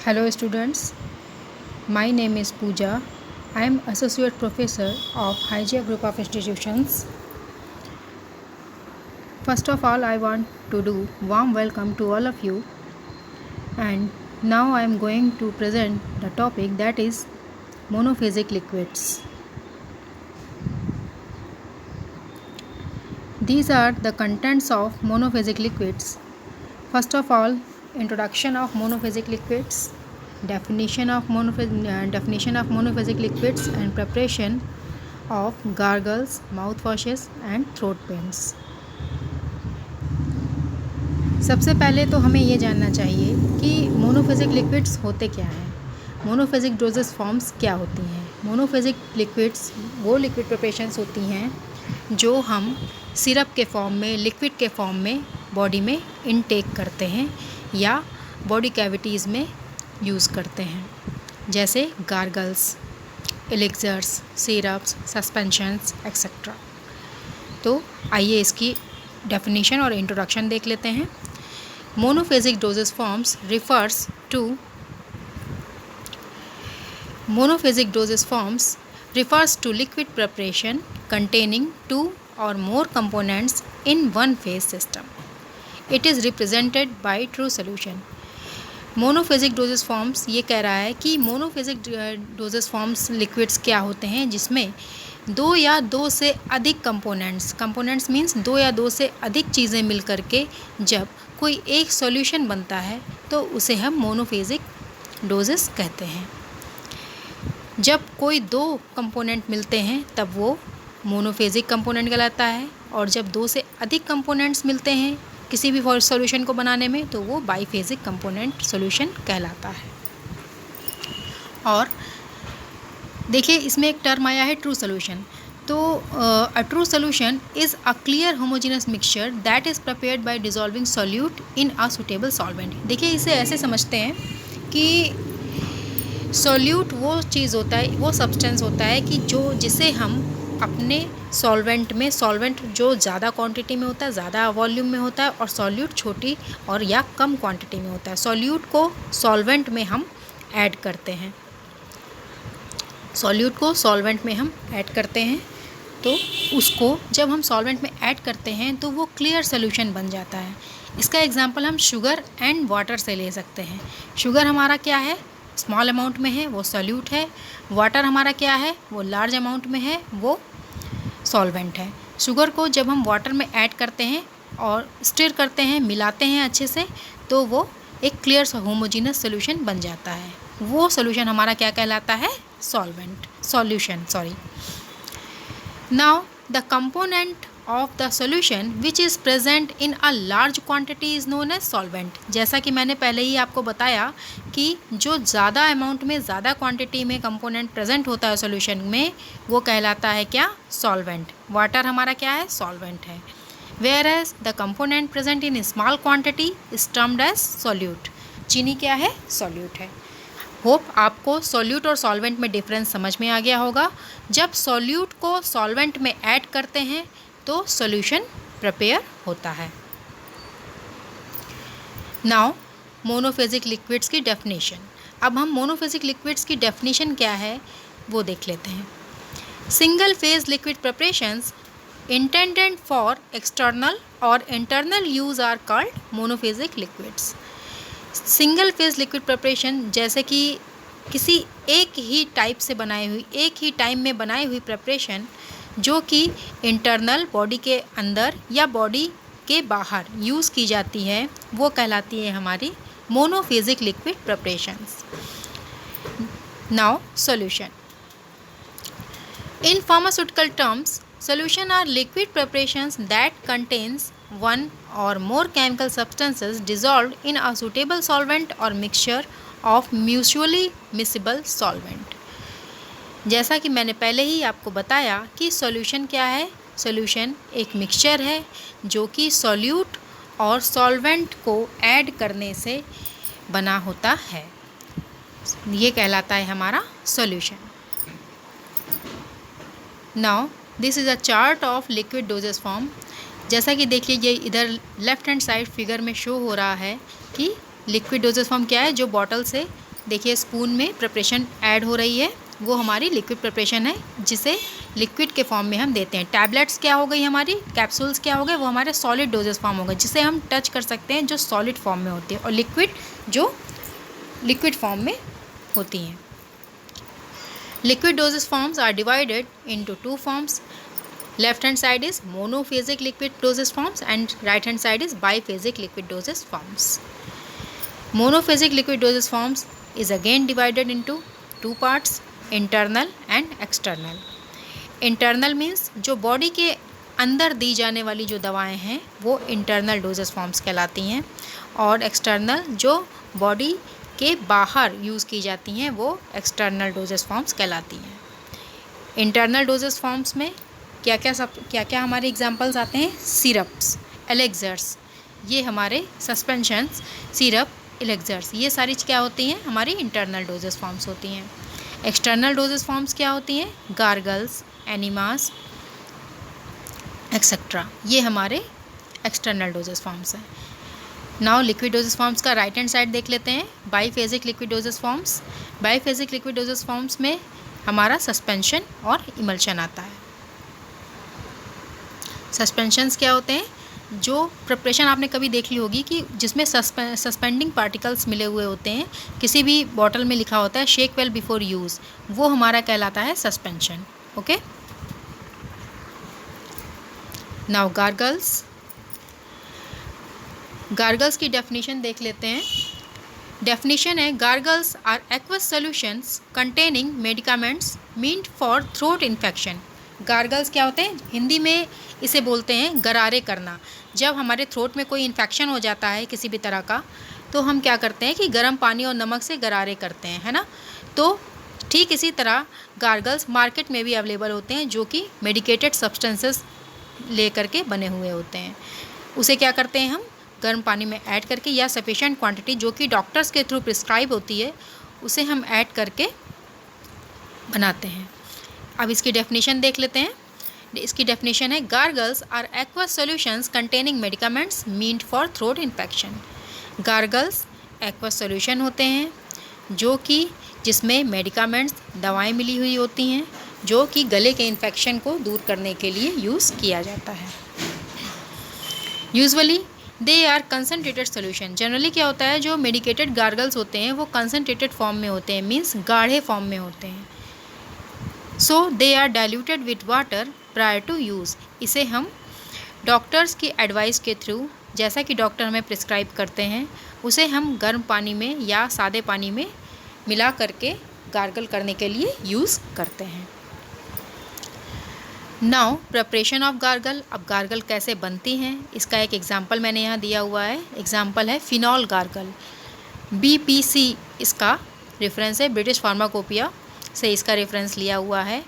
Hello students, my name is Pooja. I am Associate Professor of Hygia Group of Institutions. First of all, I want to do warm welcome to all of you, and now I am going to present the topic, that is monophasic liquids. These are the contents of monophasic liquids. First of all, introduction of monophasic liquids, definition of monophasic liquids, and preparation of gargles, mouthwashes and throat paints. सबसे पहले तो हमें ये जानना चाहिए कि monophasic liquids होते क्या हैं, मोनोफेजिक डोजेस फॉर्म्स क्या होती हैं। मोनोफेजिक लिक्विड्स वो लिक्विड प्रिपरेशंस होती हैं जो हम सिरप के फॉर्म में, लिक्विड के फॉर्म में बॉडी में इनटेक करते हैं या बॉडी कैविटीज़ में यूज़ करते हैं, जैसे gargles, elixirs, syrups, suspensions etcetera. तो आइए इसकी डेफिनेशन और इंट्रोडक्शन देख लेते हैं। Monophasic doses forms refers to liquid preparation containing two or more components in one phase system. It is represented by true solution. Monophasic doses forms ये कह रहा है कि मोनोफेजिक डोजेस फॉर्म्स लिक्विड्स क्या होते हैं जिसमें दो या दो से अधिक कंपोनेंट्स मीन्स दो या दो से अधिक चीज़ें मिल करके जब कोई एक सॉल्यूशन बनता है तो उसे हम मोनोफेजिक डोजेस कहते हैं। जब कोई दो कंपोनेंट मिलते हैं तब वो मोनोफेजिक कंपोनेंट कहलाता है, और जब दो से अधिक कंपोनेंट्स मिलते हैं किसी भी सॉल्यूशन को बनाने में तो वो बाईफेजिक कंपोनेंट सॉल्यूशन कहलाता है। और देखिए इसमें एक टर्म आया है ट्रू सॉल्यूशन। तो a true solution is a clear homogeneous mixture that is prepared by dissolving solute in a suitable solvent. देखिए इसे ऐसे समझते हैं कि सॉल्यूट वो चीज़ होता है, वो सब्सटेंस होता है कि जिसे हम अपने सॉल्वेंट में, सॉल्वेंट जो ज़्यादा क्वांटिटी में होता है, ज़्यादा वॉल्यूम में होता है, और सॉल्यूट छोटी और या कम क्वांटिटी में होता है। सॉल्यूट को सॉल्वेंट में हम ऐड करते हैं, तो उसको जब हम सॉल्वेंट में ऐड करते हैं तो वो क्लियर सॉल्यूशन बन जाता है। इसका एग्जांपल हम शुगर एंड वाटर से ले सकते हैं। शुगर हमारा क्या है, स्मॉल अमाउंट में है, वो सॉल्यूट है। वाटर हमारा क्या है, वो लार्ज अमाउंट में है, वो सॉल्वेंट है। शुगर को जब हम वाटर में ऐड करते हैं और स्टिर करते हैं, मिलाते हैं अच्छे से, तो वो एक क्लियर होमोजेनस सॉल्यूशन बन जाता है। वो सॉल्यूशन हमारा क्या कहलाता है, solution. Now the component of the solution which is present in a large quantity is known as solvent. जैसा कि मैंने पहले ही आपको बताया कि जो ज़्यादा अमाउंट में, ज़्यादा क्वांटिटी में कंपोनेंट प्रेजेंट होता है सॉल्यूशन में, वो कहलाता है क्या, सॉल्वेंट। वाटर हमारा क्या है, सॉल्वेंट है। Whereas the component present in small quantity is termed as solute. चीनी क्या है, सॉल्यूट है। होप आपको सॉल्यूट और सॉल्वेंट में डिफरेंस समझ में आ गया होगा। जब सॉल्यूट को सॉल्वेंट में ऐड करते हैं तो सॉल्यूशन प्रिपेयर होता है। नाउ मोनोफेजिक लिक्विड्स की डेफिनेशन। अब हम मोनोफेजिक लिक्विड्स की डेफिनेशन क्या है वो देख लेते हैं। Single phase liquid preparations intended for external और internal use are called monophasic liquids. Single phase liquid preparation जैसे कि किसी एक ही टाइप से बनाई हुई, एक ही टाइम में बनाई हुई प्रिपरेशन जो कि इंटरनल बॉडी के अंदर या बॉडी के बाहर यूज़ की जाती है, वो कहलाती है हमारी monophasic liquid preparations. Now solution. In pharmaceutical terms, solution are liquid preparations that contains one or more chemical substances dissolved in a suitable solvent or mixture of mutually miscible solvent. जैसा कि मैंने पहले ही आपको बताया कि सॉल्यूशन क्या है, solution एक मिक्सचर है जो कि सॉल्यूट और सॉल्वेंट को ऐड करने से बना होता है, ये कहलाता है हमारा solution. Now this is a chart of liquid dosage form. जैसा कि देखिए ये इधर लेफ्ट हैंड साइड फिगर में शो हो रहा है कि लिक्विड डोजेस फॉर्म क्या है, जो बॉटल से देखिए स्पून में प्रिपरेशन ऐड हो रही है, वो हमारी लिक्विड प्रिपरेशन है जिसे लिक्विड के फॉर्म में हम देते हैं। टैबलेट्स क्या हो गई हमारी, कैप्सूल्स क्या हो गए, वो हमारे सॉलिड डोजेस फॉर्म हो गए जिसे हम टच कर सकते हैं, जो सॉलिड फॉर्म में होती है, और लिक्विड जो लिक्विड फॉर्म में होती हैं। Liquid dosage forms are divided into two forms. Left hand side is monophasic liquid dosage forms and right hand side is biphasic liquid dosage forms. Monophasic liquid dosage forms is again divided into two parts, internal and external. Internal means जो body के अंदर दी जाने वाली जो दवाएं हैं वो internal doses forms कहलाती हैं, और एक्सटर्नल जो बॉडी के बाहर यूज़ की जाती हैं वो एक्सटर्नल डोजेस फॉर्म्स कहलाती हैं। इंटरनल डोजेस फॉर्म्स में क्या क्या हमारे एग्जांपल्स आते हैं, सिरप्स, एलेक्सर्स, ये हमारे सस्पेंशंस, सिरप, एलेक्सर्स, ये सारी क्या होती हैं, हमारी इंटरनल डोजेस फॉर्म्स होती हैं। एक्सटर्नल डोजेस फॉर्म्स क्या होती हैं, गार्गल्स, एनिमास एक्सेट्रा, ये हमारे एक्सटर्नल डोजेस फॉर्म्स हैं। नाउ लिक्विड डोजेस फॉर्म्स का राइट हैंड साइड देख लेते हैं, biphasic liquid dosage forms. Biphasic liquid dosage forms में हमारा सस्पेंशन और इमल्शन आता है। सस्पेंशंस क्या होते हैं, जो प्रिपरेशन आपने कभी देख ली होगी कि जिसमें सस्पेंडिंग पार्टिकल्स मिले हुए होते हैं, किसी भी बॉटल में लिखा होता है शेक वेल बिफोर यूज़, वो हमारा कहलाता है suspension. Okay, now gargles. Gargles की डेफिनेशन देख लेते हैं। डेफिनेशन है, gargles are aqueous solutions containing medicaments meant for throat infection. Gargles क्या होते हैं, हिंदी में इसे बोलते हैं गरारे करना। जब हमारे थ्रोट में कोई इन्फेक्शन हो जाता है किसी भी तरह का, तो हम क्या करते हैं कि गर्म पानी और नमक से गरारे करते हैं, है ना। तो ठीक इसी तरह गार्गल्स मार्केट में भी अवेलेबल होते हैं, जो कि मेडिकेटेड सब्सटेंसेस ले करके बने हुए होते हैं। उसे क्या करते हैं हम, गर्म पानी में ऐड करके या सफिशेंट क्वांटिटी जो कि डॉक्टर्स के थ्रू प्रिस्क्राइब होती है, उसे हम ऐड करके बनाते हैं। अब इसकी डेफिनेशन देख लेते हैं। इसकी डेफिनेशन है, gargles are aqueous solutions containing medicaments meant for throat infection. Gargles aqueous solution होते हैं जो कि जिसमें मेडिकामेंट्स, दवाएं मिली हुई होती हैं, जो कि गले के इन्फेक्शन को दूर करने के लिए यूज़ किया जाता है। Usually they are concentrated solution. Generally क्या होता है, जो मेडिकेटेड गार्गल्स होते हैं वो कंसनट्रेटेड फॉर्म में होते हैं, मीन्स गाढ़े फॉर्म में होते हैं। So they are diluted with water prior to use. इसे हम डॉक्टर्स की एडवाइस के थ्रू, जैसा कि डॉक्टर हमें प्रिस्क्राइब करते हैं, उसे हम गर्म पानी में या सादे पानी में मिला करके गार्गल करने के लिए यूज़ करते हैं। Now preparation of gargle. अब गार्गल कैसे बनती हैं, इसका एक एग्जाम्पल मैंने यहाँ दिया हुआ है। एग्जाम्पल है फिनॉल गार्गल। BPC इसका रेफरेंस है, ब्रिटिश फार्माकोपिया से इसका रेफरेंस लिया हुआ है।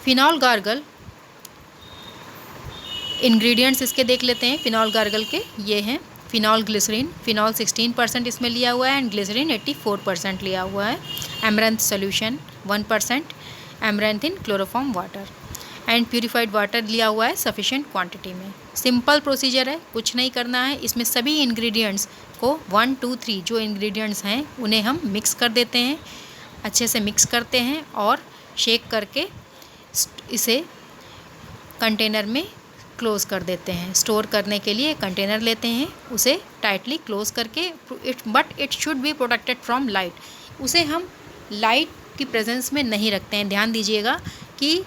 फिनॉल गार्गल, इंग्रेडिएंट्स इसके देख लेते हैं फिनॉल गार्गल के। ये हैं फिनॉल ग्लिसरीन, फिनॉल 16% इसमें लिया हुआ है एंड ग्लिसरीन 84% लिया हुआ है। Amaranth solution 1%, amaranth in chloroform water and purified water लिया हुआ है सफिशिएंट क्वांटिटी में। सिंपल प्रोसीजर है, कुछ नहीं करना है। इसमें सभी इंग्रेडिएंट्स को 1, 2, 3 जो इंग्रेडिएंट्स हैं उन्हें हम मिक्स कर देते हैं, अच्छे से मिक्स करते हैं और शेक करके इसे कंटेनर में क्लोज़ कर देते हैं। स्टोर करने के लिए कंटेनर लेते हैं, उसे टाइटली क्लोज़ करके, but it should be protected from light. उसे हम लाइट की प्रेजेंस में नहीं रखते हैं। ध्यान दीजिएगा कि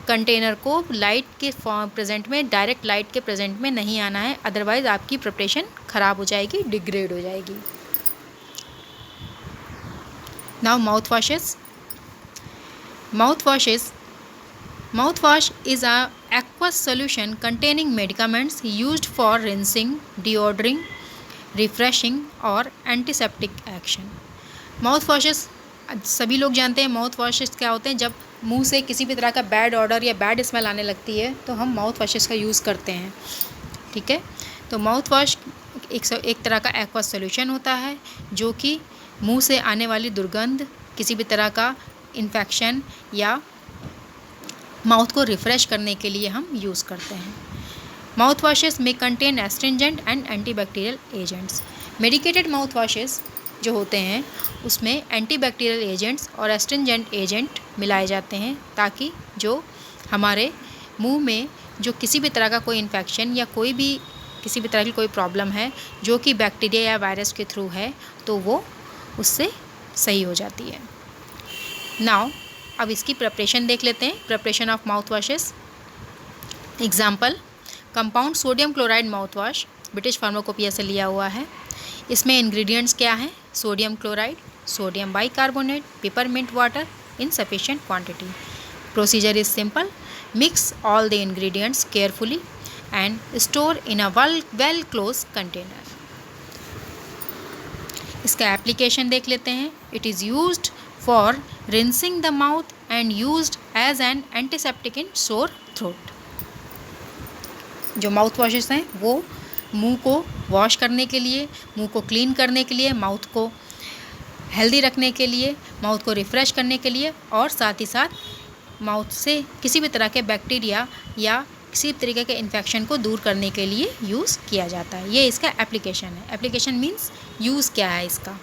कंटेनर को लाइट के प्रेजेंट में, डायरेक्ट लाइट के प्रेजेंट में नहीं आना है, अदरवाइज़ आपकी प्रिपरेशन ख़राब हो जाएगी, डिग्रेड हो जाएगी। Now mouth washes. Mouthwash is a aqueous solution containing medicaments used for rinsing, deodoring, refreshing और antiseptic action. Mouthwashes सभी लोग जानते हैं। माउथ क्या होते हैं, जब मुंह से किसी भी तरह का बैड ऑडर या बैड स्मेल आने लगती है तो हम माउथ वॉशेस का यूज़ करते हैं, ठीक है। तो माउथ वॉश एक तरह का एक्वस सोल्यूशन होता है जो कि मुंह से आने वाली दुर्गंध, किसी भी तरह का इन्फेक्शन या माउथ को रिफ़्रेश करने के लिए हम यूज़ करते हैं। माउथ वॉशेस में contain astringent and antibacterial agents. Medicated mouth washes जो होते हैं उसमें एंटीबैक्टीरियल एजेंट्स और एस्ट्रिंजेंट एजेंट मिलाए जाते हैं, ताकि जो हमारे मुंह में जो किसी भी तरह का कोई इन्फेक्शन या कोई भी किसी भी तरह की कोई प्रॉब्लम है जो कि बैक्टीरिया या वायरस के थ्रू है, तो वो उससे सही हो जाती है। नाउ अब इसकी प्रिपरेशन देख लेते हैं, preparation of mouth washes. Example, compound sodium chloride mouth wash, British pharmacopoeia से लिया हुआ है। इसमें इंग्रेडिएंट्स क्या हैं? Sodium chloride, sodium bicarbonate, peppermint water in sufficient quantity. Procedure is simple, mix all the ingredients carefully and store in a well close container. इसका application देख लेते हैं। It is used for rinsing the mouth and used as an antiseptic in sore throat. जो mouth washes हैं वो मुंह को wash करने के लिए, मुंह को क्लीन करने के लिए, माउथ को हेल्दी रखने के लिए, माउथ को रिफ़्रेश करने के लिए और साथ ही साथ माउथ से किसी भी तरह के बैक्टीरिया या किसी भी तरीके के इन्फेक्शन को दूर करने के लिए यूज़ किया जाता है। ये इसका एप्लीकेशन है। एप्लीकेशन मीन्स यूज़ क्या है इसका।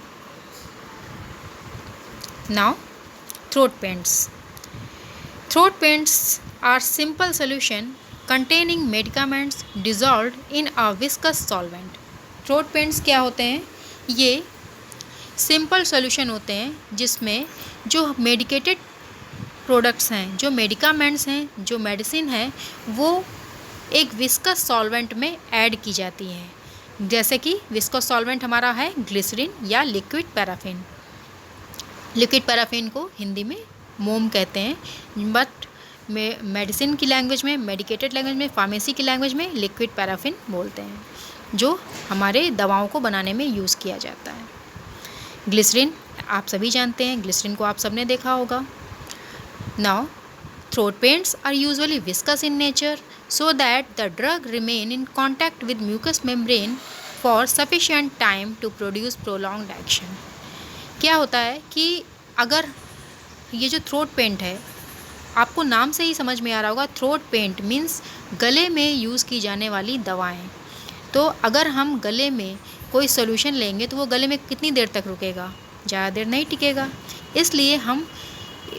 Now throat paints. Throat paints are simple solution containing medicaments dissolved in a viscous solvent। Throat paints क्या होते हैं? ये सिंपल सॉल्यूशन होते हैं जिसमें जो मेडिकेटेड प्रोडक्ट्स हैं, जो मेडिकामेंट्स हैं, जो मेडिसिन है, वो एक विस्कस सॉल्वेंट में ऐड की जाती हैं। जैसे कि विस्कस सॉल्वेंट हमारा है ग्लिसरीन या लिक्विड पैराफिन। लिक्विड पैराफिन को हिंदी में मोम कहते हैं, बट मेडिसिन की लैंग्वेज में, मेडिकेटेड लैंग्वेज में, फार्मेसी की लैंग्वेज में लिक्विड पैराफिन बोलते हैं, जो हमारे दवाओं को बनाने में यूज़ किया जाता है। ग्लिसरीन आप सभी जानते हैं, ग्लिसरीन को आप सबने देखा होगा। Now throat paints are usually viscous in nature so that the drug remain in contact with mucous membrane for sufficient time to produce prolonged action. क्या होता है कि अगर ये जो थ्रोट पेंट है, आपको नाम से ही समझ में आ रहा होगा, थ्रोट पेंट मीन्स गले में यूज़ की जाने वाली दवाएं। तो अगर हम गले में कोई सॉल्यूशन लेंगे तो वो गले में कितनी देर तक रुकेगा? ज़्यादा देर नहीं टिकेगा। इसलिए हम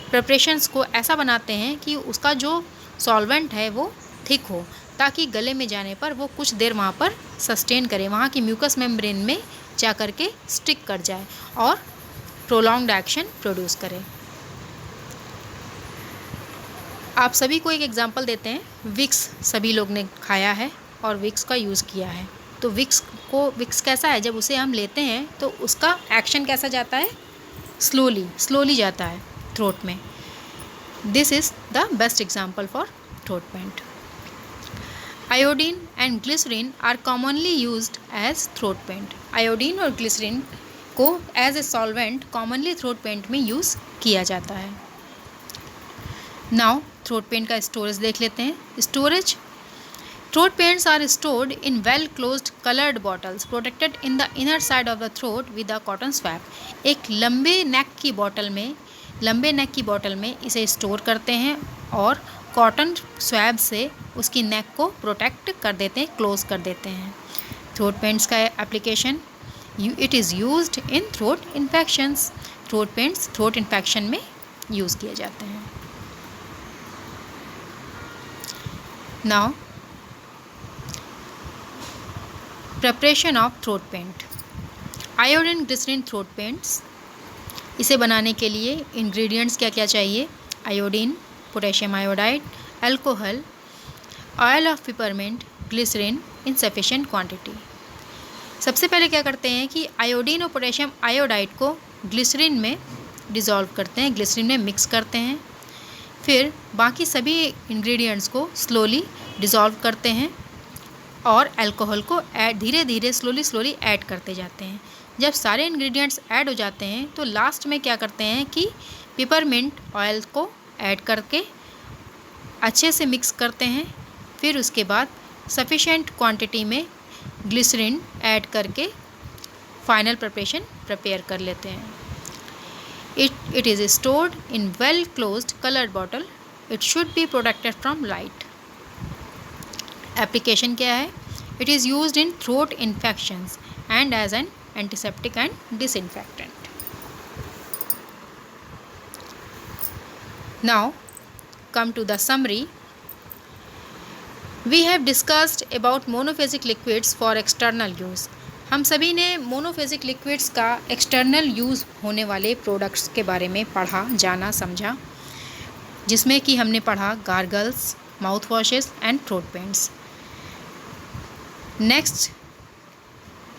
प्रिपरेशंस को ऐसा बनाते हैं कि उसका जो सॉल्वेंट है वो थिक हो, ताकि गले में जाने पर वो कुछ देर वहाँ पर सस्टेन करे, वहाँ की म्यूकस मेम्ब्रेन में जा कर के स्टिक कर जाए और प्रोलॉन्ग्ड एक्शन प्रोड्यूस करे। आप सभी को एक एग्जांपल देते हैं। विक्स सभी लोग ने खाया है और विक्स का यूज़ किया है। तो विक्स कैसा है? जब उसे हम लेते हैं तो उसका एक्शन कैसा जाता है? स्लोली जाता है थ्रोट में। This is the best example for throat paint. Iodine and glycerin are commonly used as throat paint. Iodine और ग्लिसरीन को as a solvent commonly throat paint में यूज़ किया जाता है। नाउ थ्रोट पेंट का स्टोरेज देख लेते हैं। Storage, throat paints are stored in well closed coloured bottles protected in the inner side of the throat with a cotton swab. एक लंबे नेक की बॉटल में इसे स्टोर करते हैं और कॉटन स्वैब से उसकी नेक को प्रोटेक्ट कर देते हैं, क्लोज कर देते हैं। थ्रोट पेंट्स का application, it is used in throat infections. Throat paints throat infection में यूज़ किए जाते हैं। Now preparation of throat paint. Iodine glycerin throat paints, इसे बनाने के लिए इंग्रेडिएंट्स क्या क्या चाहिए? Iodine, potassium iodide, alcohol, oil of peppermint, glycerin in sufficient quantity. सबसे पहले क्या करते हैं कि आयोडीन और पोटेशियम आयोडाइड को ग्लिसरीन में डिज़ोल्व करते हैं, ग्लिसरीन में मिक्स करते हैं। फिर बाकी सभी इंग्रेडिएंट्स को स्लोली डिज़ोल्व करते हैं और अल्कोहल को धीरे धीरे स्लोली ऐड करते जाते हैं। जब सारे इंग्रेडिएंट्स ऐड हो जाते हैं तो लास्ट में क्या करते हैं कि पिपरमिंट ऑयल को ऐड करके अच्छे से मिक्स करते हैं। फिर उसके बाद सफिशिएंट क्वांटिटी में ग्लिसरीन ऐड करके फाइनल प्रिपेयर कर लेते हैं। It is stored in well closed colored bottle. It should be protected from light. Application क्या है? It is used in throat infections and as an antiseptic and disinfectant. Now come to the summary. We have discussed about monophasic liquids for external use. हम सभी ने monophasic liquids का external use होने वाले products के बारे में पढ़ा, जाना, समझा, जिसमें कि हमने पढ़ा gargles, mouth washes and throat paints. Next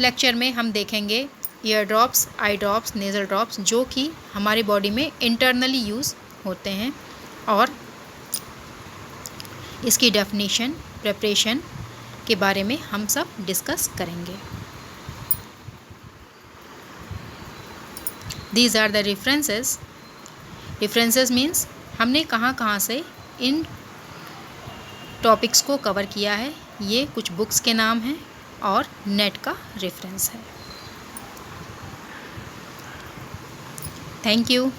lecture में हम देखेंगे ear drops, eye drops, nasal drops, जो कि हमारी बॉडी में इंटरनली यूज़ होते हैं, और इसकी डेफिनेशन, प्रिपरेशन के बारे में हम सब डिस्कस करेंगे। These are the references. References means हमने कहाँ कहाँ से इन टॉपिक्स को कवर किया है। ये कुछ बुक्स के नाम हैं और नेट का रेफरेंस है। Thank you.